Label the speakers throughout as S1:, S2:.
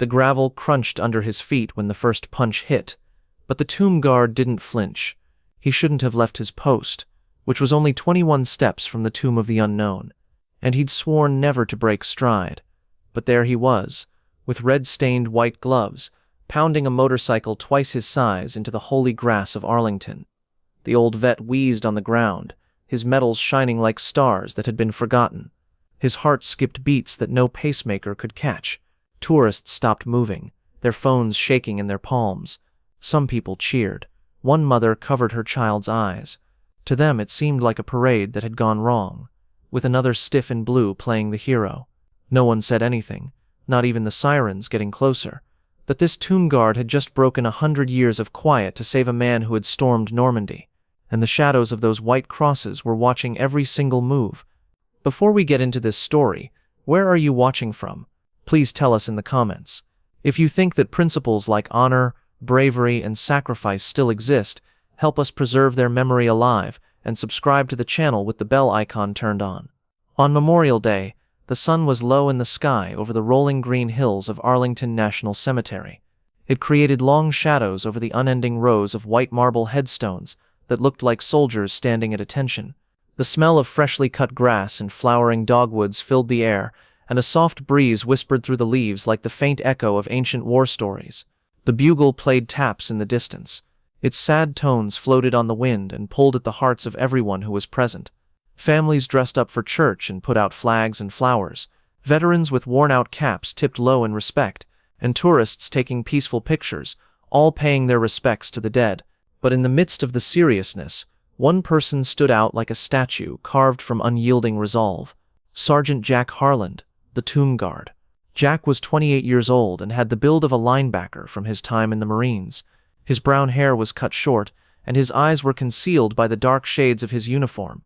S1: The gravel crunched under his feet when the first punch hit, but the tomb guard didn't flinch. He shouldn't have left his post, which was only 21 steps from the tomb of the unknown, and he'd sworn never to break stride. But there he was, with red-stained white gloves, pounding a motorcycle twice his size into the holy grass of Arlington. The old vet wheezed on the ground, his medals shining like stars that had been forgotten. His heart skipped beats that no pacemaker could catch. Tourists stopped moving, their phones shaking in their palms. Some people cheered. One mother covered her child's eyes. To them it seemed like a parade that had gone wrong, with another stiff in blue playing the hero. No one said anything, not even the sirens getting closer. That this tomb guard had just broken 100 years of quiet to save a man who had stormed Normandy, and the shadows of those white crosses were watching every single move. Before we get into this story, where are you watching from? Please tell us in the comments. If you think that principles like honor, bravery, and sacrifice still exist, help us preserve their memory alive, and subscribe to the channel with the bell icon turned on. On Memorial Day, the sun was low in the sky over the rolling green hills of Arlington National Cemetery. It created long shadows over the unending rows of white marble headstones that looked like soldiers standing at attention. The smell of freshly cut grass and flowering dogwoods filled the air, and a soft breeze whispered through the leaves like the faint echo of ancient war stories. The bugle played taps in the distance. Its sad tones floated on the wind and pulled at the hearts of everyone who was present. Families dressed up for church and put out flags and flowers. Veterans with worn-out caps tipped low in respect, and tourists taking peaceful pictures, all paying their respects to the dead. But in the midst of the seriousness, one person stood out like a statue carved from unyielding resolve. Sergeant Jack Harland, the tomb guard. Jack was 28 years old and had the build of a linebacker from his time in the Marines. His brown hair was cut short, and his eyes were concealed by the dark shades of his uniform.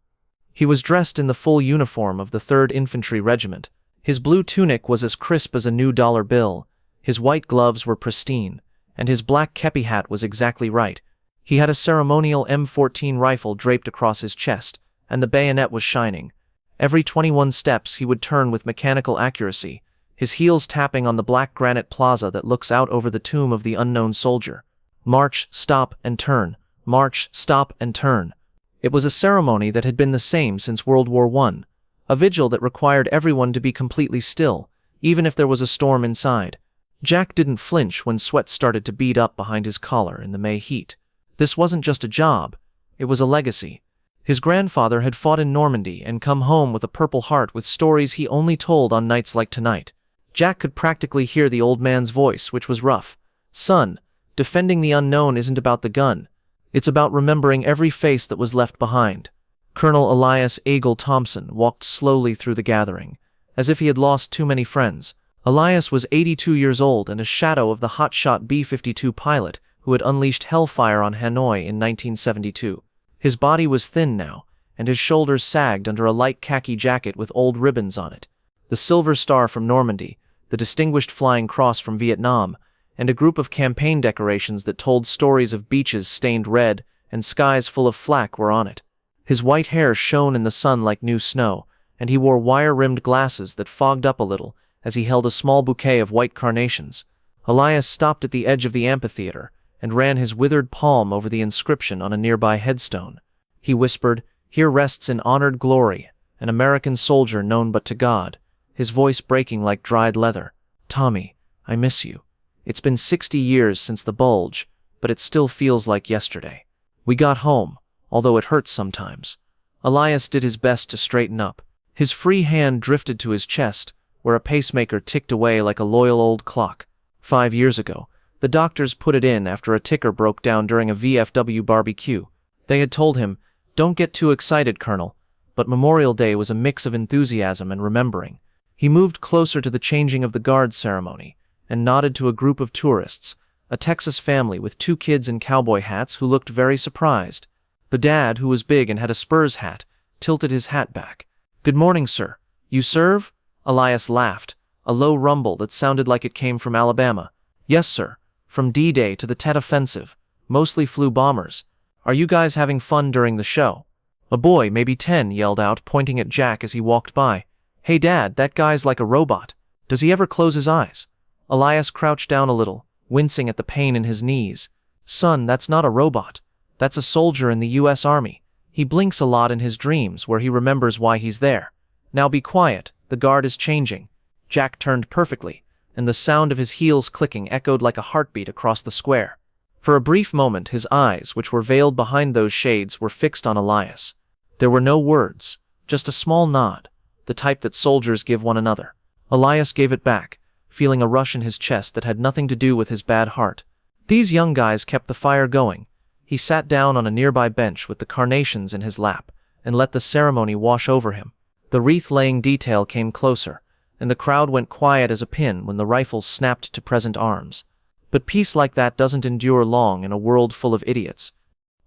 S1: He was dressed in the full uniform of the 3rd Infantry Regiment. His blue tunic was as crisp as a new dollar bill, his white gloves were pristine, and his black kepi hat was exactly right. He had a ceremonial M14 rifle draped across his chest, and the bayonet was shining. Every 21 steps he would turn with mechanical accuracy, his heels tapping on the black granite plaza that looks out over the tomb of the unknown soldier. March, stop, and turn. March, stop, and turn. It was a ceremony that had been the same since World War I, a vigil that required everyone to be completely still, even if there was a storm inside. Jack didn't flinch when sweat started to bead up behind his collar in the May heat. This wasn't just a job, it was a legacy. His grandfather had fought in Normandy and come home with a purple heart with stories he only told on nights like tonight. Jack could practically hear the old man's voice, which was rough. Son, defending the unknown isn't about the gun. It's about remembering every face that was left behind. Colonel Elias Eagle Thompson walked slowly through the gathering, as if he had lost too many friends. Elias was 82 years old and a shadow of the hotshot B-52 pilot who had unleashed hellfire on Hanoi in 1972. His body was thin now, and his shoulders sagged under a light khaki jacket with old ribbons on it. The Silver Star from Normandy, the Distinguished Flying Cross from Vietnam, and a group of campaign decorations that told stories of beaches stained red and skies full of flak were on it. His white hair shone in the sun like new snow, and he wore wire-rimmed glasses that fogged up a little as he held a small bouquet of white carnations. Elias stopped at the edge of the amphitheater and ran his withered palm over the inscription on a nearby headstone. He whispered, "Here rests in honored glory an American soldier known but to God," his voice breaking like dried leather. "Tommy, I miss you. It's been 60 years since the bulge, but it still feels like yesterday. We got home, although it hurts sometimes." Elias did his best to straighten up. His free hand drifted to his chest, where a pacemaker ticked away like a loyal old clock. 5 years ago, the doctors put it in after a ticker broke down during a VFW barbecue. They had told him, "Don't get too excited, Colonel," but Memorial Day was a mix of enthusiasm and remembering. He moved closer to the changing of the guard ceremony and nodded to a group of tourists, a Texas family with 2 kids in cowboy hats who looked very surprised. The dad, who was big and had a Spurs hat, tilted his hat back. "Good morning, sir. You serve?" Elias laughed, a low rumble that sounded like it came from Alabama. "Yes, sir. From D-Day to the Tet Offensive. Mostly flew bombers. Are you guys having fun during the show?" A boy, maybe 10, yelled out, pointing at Jack as he walked by. "Hey Dad, that guy's like a robot. Does he ever close his eyes?" Elias crouched down a little, wincing at the pain in his knees. Son, that's not a robot. That's a soldier in the U.S. Army. He blinks a lot in his dreams where he remembers why he's there. Now be quiet, the guard is changing. Jack turned perfectly, and the sound of his heels clicking echoed like a heartbeat across the square. For a brief moment his eyes, which were veiled behind those shades, were fixed on Elias. There were no words, just a small nod, the type that soldiers give one another. Elias gave it back, feeling a rush in his chest that had nothing to do with his bad heart. These young guys kept the fire going. He sat down on a nearby bench with the carnations in his lap, and let the ceremony wash over him. The wreath-laying detail came closer, and the crowd went quiet as a pin when the rifles snapped to present arms. But peace like that doesn't endure long in a world full of idiots.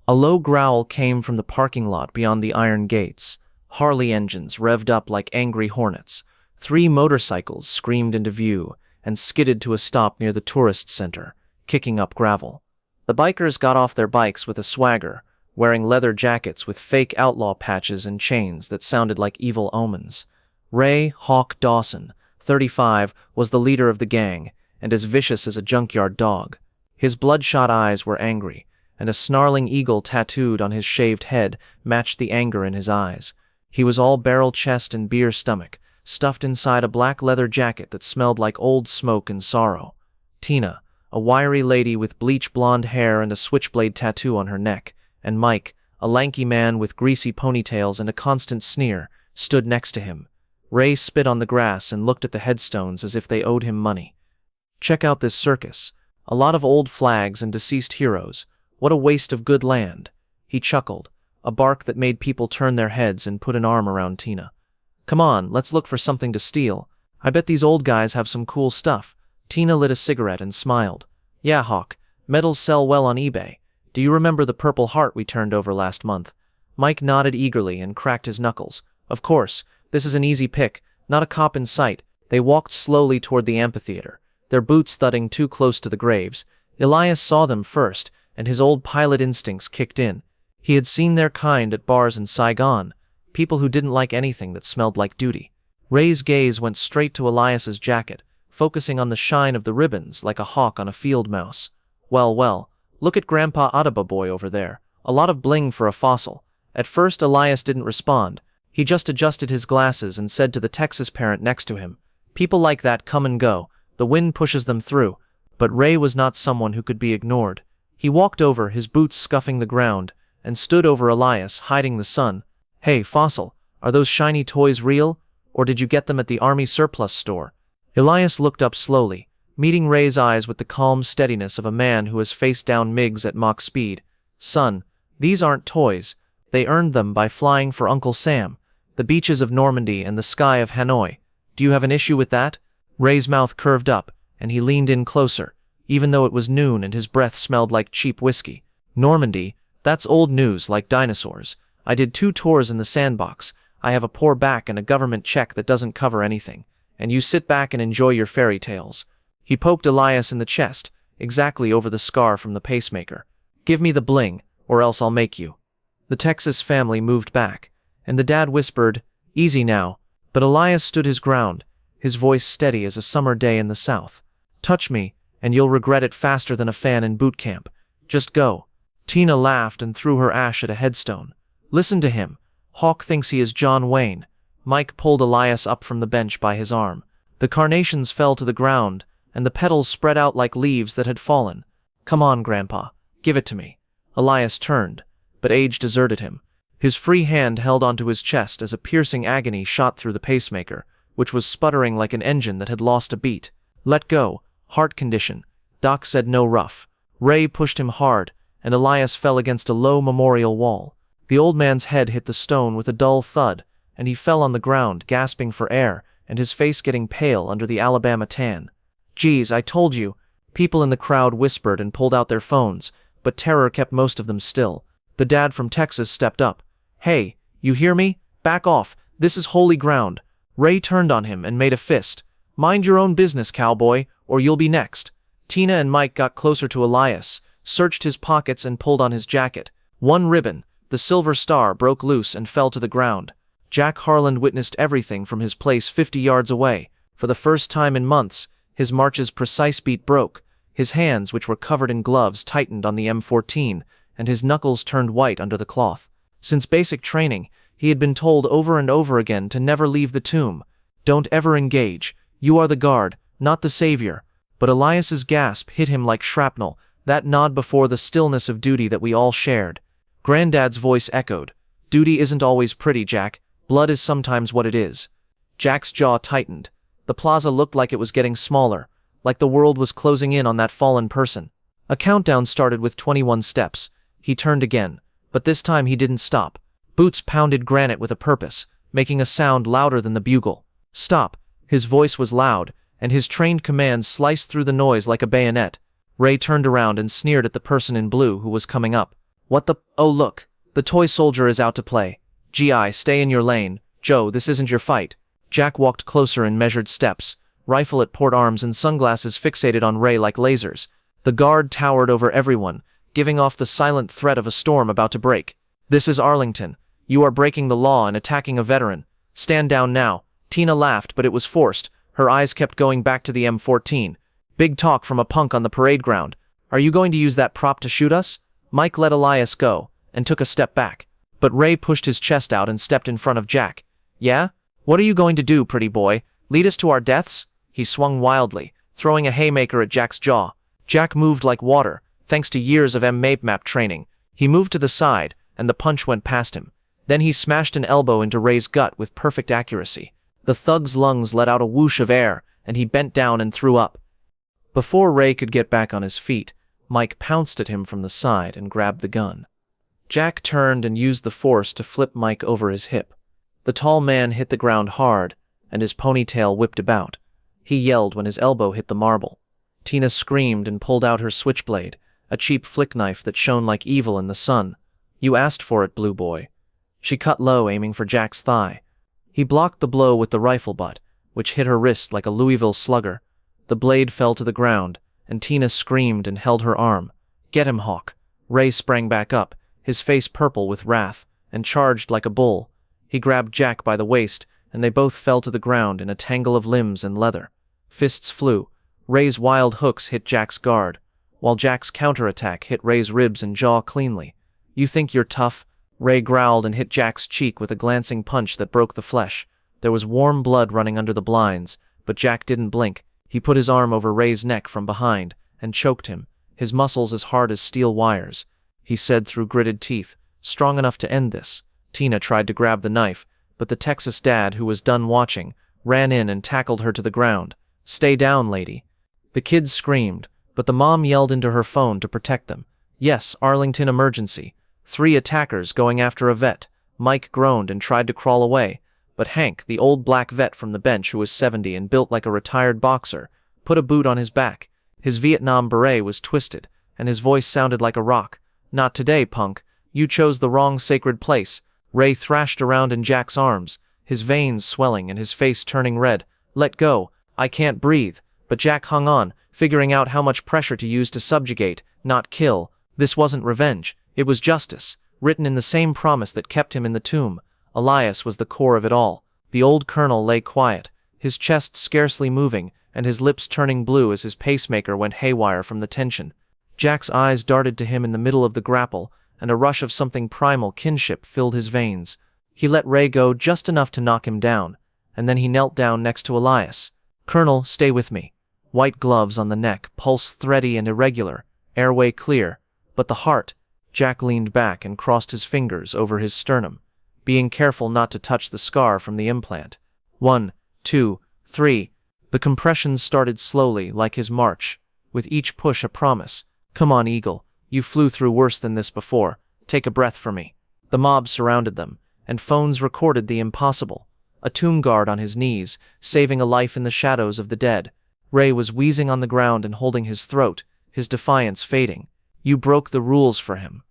S1: A low growl came from the parking lot beyond the iron gates. Harley engines revved up like angry hornets. 3 motorcycles screamed into view and skidded to a stop near the tourist center, kicking up gravel. The bikers got off their bikes with a swagger, wearing leather jackets with fake outlaw patches and chains that sounded like evil omens. Ray Hawk Dawson, 35, was the leader of the gang, and as vicious as a junkyard dog. His bloodshot eyes were angry, and a snarling eagle tattooed on his shaved head matched the anger in his eyes. He was all barrel chest and beer stomach, stuffed inside a black leather jacket that smelled like old smoke and sorrow. Tina, a wiry lady with bleach blonde hair and a switchblade tattoo on her neck, and Mike, a lanky man with greasy ponytails and a constant sneer, stood next to him. Ray spit on the grass and looked at the headstones as if they owed him money. Check out this circus. A lot of old flags and deceased heroes. What a waste of good land. He chuckled, a bark that made people turn their heads, and put an arm around Tina. Come on, let's look for something to steal. I bet these old guys have some cool stuff. Tina lit a cigarette and smiled. Yeah, Hawk, medals sell well on eBay. Do you remember the Purple Heart we turned over last month? Mike nodded eagerly and cracked his knuckles. Of course, this is an easy pick, not a cop in sight. They walked slowly toward the amphitheater, their boots thudding too close to the graves. Elias saw them first, and his old pilot instincts kicked in. He had seen their kind at bars in Saigon, people who didn't like anything that smelled like duty. Ray's gaze went straight to Elias's jacket, focusing on the shine of the ribbons like a hawk on a field mouse. Well, look at Grandpa Addaba boy over there. A lot of bling for a fossil. At first Elias didn't respond. He just adjusted his glasses and said to the Texas parent next to him, "People like that come and go. The wind pushes them through." But Ray was not someone who could be ignored. He walked over, his boots scuffing the ground, and stood over Elias, hiding the sun. "Hey, Fossil, are those shiny toys real? Or did you get them at the Army surplus store?" Elias looked up slowly, meeting Ray's eyes with the calm steadiness of a man who has faced down MiGs at Mach speed. "Son, these aren't toys. They earned them by flying for Uncle Sam. The beaches of Normandy and the sky of Hanoi. Do you have an issue with that?" Ray's mouth curved up, and he leaned in closer, even though it was noon and his breath smelled like cheap whiskey. "Normandy? That's old news, like dinosaurs. I did 2 tours in the sandbox. I have a poor back and a government check that doesn't cover anything. And you sit back and enjoy your fairy tales." He poked Elias in the chest, exactly over the scar from the pacemaker. "Give me the bling, or else I'll make you." The Texas family moved back, and the dad whispered, "Easy now," but Elias stood his ground, his voice steady as a summer day in the South. "Touch me, and you'll regret it faster than a fan in boot camp. Just go." Tina laughed and threw her ash at a headstone. "Listen to him. Hawk thinks he is John Wayne." Mike pulled Elias up from the bench by his arm. The carnations fell to the ground, and the petals spread out like leaves that had fallen. "Come on, Grandpa. Give it to me." Elias turned, but age deserted him. His free hand held onto his chest as a piercing agony shot through the pacemaker, which was sputtering like an engine that had lost a beat. "Let go. Heart condition." Doc said no rough. Ray pushed him hard, and Elias fell against a low memorial wall. The old man's head hit the stone with a dull thud, and he fell on the ground, gasping for air, and his face getting pale under the Alabama tan. "Geez, I told you." People in the crowd whispered and pulled out their phones, but terror kept most of them still. The dad from Texas stepped up. "Hey, you hear me? Back off. This is holy ground." Ray turned on him and made a fist. "Mind your own business, cowboy, or you'll be next." Tina and Mike got closer to Elias, searched his pockets and pulled on his jacket. One ribbon, the silver star, broke loose and fell to the ground. Jack Harland witnessed everything from his place 50 yards away. For the first time in months, His march's precise beat broke. His hands, which were covered in gloves, tightened on the M14, and his knuckles turned white under the cloth. Since basic training, he had been told over and over again to never leave the tomb. Don't ever engage. You are the guard, not the savior. But Elias's gasp hit him like shrapnel, that nod before the stillness of duty that we all shared. Granddad's voice echoed. Duty isn't always pretty, Jack. Blood is sometimes what it is. Jack's jaw tightened. The plaza looked like it was getting smaller, like the world was closing in on that fallen person. A countdown started with 21 steps. He turned again, but this time he didn't stop. Boots pounded granite with a purpose, making a sound louder than the bugle. Stop. His voice was loud, and his trained commands sliced through the noise like a bayonet. Ray turned around and sneered at the person in blue who was coming up. What the— Oh look, the toy soldier is out to play. GI, stay in your lane. Joe, this isn't your fight. Jack walked closer in measured steps, rifle at port arms and sunglasses fixated on Ray like lasers. The guard towered over everyone, giving off the silent threat of a storm about to break. This is Arlington. You are breaking the law and attacking a veteran. Stand down now. Tina laughed, but it was forced. Her eyes kept going back to the M14. Big talk from a punk on the parade ground. Are you going to use that prop to shoot us? Mike let Elias go, and took a step back. But Ray pushed his chest out and stepped in front of Jack. Yeah? What are you going to do, pretty boy? Lead us to our deaths? He swung wildly, throwing a haymaker at Jack's jaw. Jack moved like water, thanks to years of M-Map training. He moved to the side, and the punch went past him. Then he smashed an elbow into Ray's gut with perfect accuracy. The thug's lungs let out a whoosh of air, and he bent down and threw up. Before Ray could get back on his feet, Mike pounced at him from the side and grabbed the gun. Jack turned and used the force to flip Mike over his hip. The tall man hit the ground hard, and his ponytail whipped about. He yelled when his elbow hit the marble. Tina screamed and pulled out her switchblade, a cheap flick knife that shone like evil in the sun. You asked for it, blue boy. She cut low, aiming for Jack's thigh. He blocked the blow with the rifle butt, which hit her wrist like a Louisville slugger. The blade fell to the ground, and Tina screamed and held her arm. Get him, Hawk. Ray sprang back up, his face purple with wrath, and charged like a bull. He grabbed Jack by the waist, and they both fell to the ground in a tangle of limbs and leather. Fists flew. Ray's wild hooks hit Jack's guard, while Jack's counterattack hit Ray's ribs and jaw cleanly. You think you're tough? Ray growled and hit Jack's cheek with a glancing punch that broke the flesh. There was warm blood running under the blinds, but Jack didn't blink. He put his arm over Ray's neck from behind and choked him, his muscles as hard as steel wires. He said through gritted teeth, strong enough to end this. Tina tried to grab the knife, but the Texas dad, who was done watching, ran in and tackled her to the ground. Stay down, lady. The kids screamed, but the mom yelled into her phone to protect them. Yes, Arlington emergency. 3 attackers going after a vet. Mike groaned and tried to crawl away, but Hank, the old black vet from the bench who was 70 and built like a retired boxer, put a boot on his back. His Vietnam beret was twisted, and his voice sounded like a rock. Not today, punk. You chose the wrong sacred place. Ray thrashed around in Jack's arms, his veins swelling and his face turning red. Let go. I can't breathe. But Jack hung on, figuring out how much pressure to use to subjugate, not kill. This wasn't revenge. It was justice, written in the same promise that kept him in the tomb. Elias was the core of it all. The old colonel lay quiet, his chest scarcely moving, and his lips turning blue as his pacemaker went haywire from the tension. Jack's eyes darted to him in the middle of the grapple, and a rush of something primal kinship filled his veins. He let Ray go just enough to knock him down, and then he knelt down next to Elias. Colonel, stay with me. White gloves on the neck, pulse thready and irregular, airway clear. But the heart— Jack leaned back and crossed his fingers over his sternum, being careful not to touch the scar from the implant. 1, 2, 3. The compressions started slowly, like his march, with each push a promise. Come on, Eagle. You flew through worse than this before. Take a breath for me. The mob surrounded them, and phones recorded the impossible. A tomb guard on his knees, saving a life in the shadows of the dead. Ray was wheezing on the ground and holding his throat, his defiance fading. You broke the rules for him.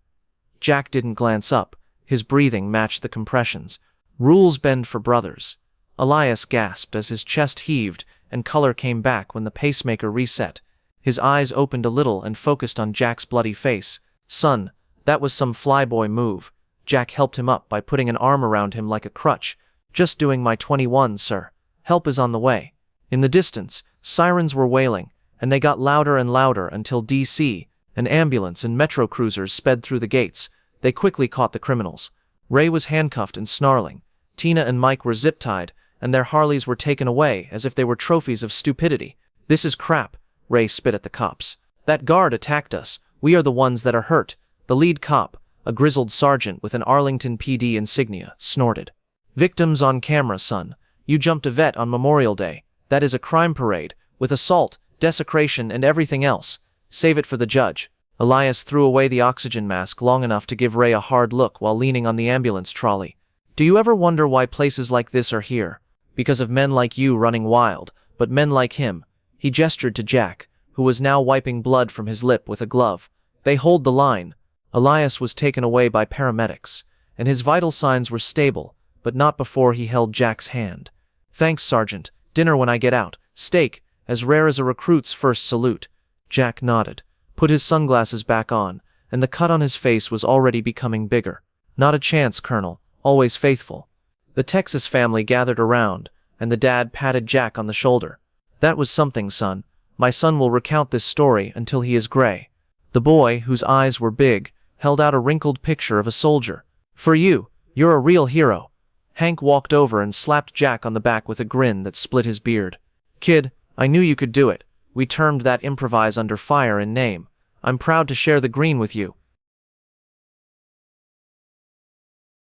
S1: Jack didn't glance up. His breathing matched the compressions. Rules bend for brothers. Elias gasped as his chest heaved and color came back when the pacemaker reset. His eyes opened a little and focused on Jack's bloody face. Son, that was some flyboy move. Jack helped him up by putting an arm around him like a crutch. Just doing my 21, sir. Help is on the way. In the distance, sirens were wailing, and they got louder and louder until DC, an ambulance and metro cruisers sped through the gates. They quickly caught the criminals. Ray was handcuffed and snarling. Tina and Mike were zip-tied, and their Harleys were taken away as if they were trophies of stupidity. "This is crap," Ray spit at the cops. "That guard attacked us. We are the ones that are hurt." The lead cop, a grizzled sergeant with an Arlington PD insignia, snorted. "Victims on camera, son. You jumped a vet on Memorial Day. That is a crime parade, with assault, desecration, and everything else. Save it for the judge." Elias threw away the oxygen mask long enough to give Ray a hard look while leaning on the ambulance trolley. "Do you ever wonder why places like this are here? Because of men like you running wild, but men like him." He gestured to Jack, who was now wiping blood from his lip with a glove. "They hold the line." Elias was taken away by paramedics, and his vital signs were stable, but not before he held Jack's hand. "Thanks, Sergeant. Dinner when I get out. Steak, as rare as a recruit's first salute." Jack nodded, put his sunglasses back on, and the cut on his face was already becoming bigger. "Not a chance, Colonel. Always faithful." The Texas family gathered around, and the dad patted Jack on the shoulder. "That was something, son. My son will recount this story until he is gray." The boy, whose eyes were big, held out a wrinkled picture of a soldier. "For you. You're a real hero." Hank walked over and slapped Jack on the back with a grin that split his beard. "Kid, I knew you could do it. We termed that improvise under fire in name. I'm proud to share the green with you."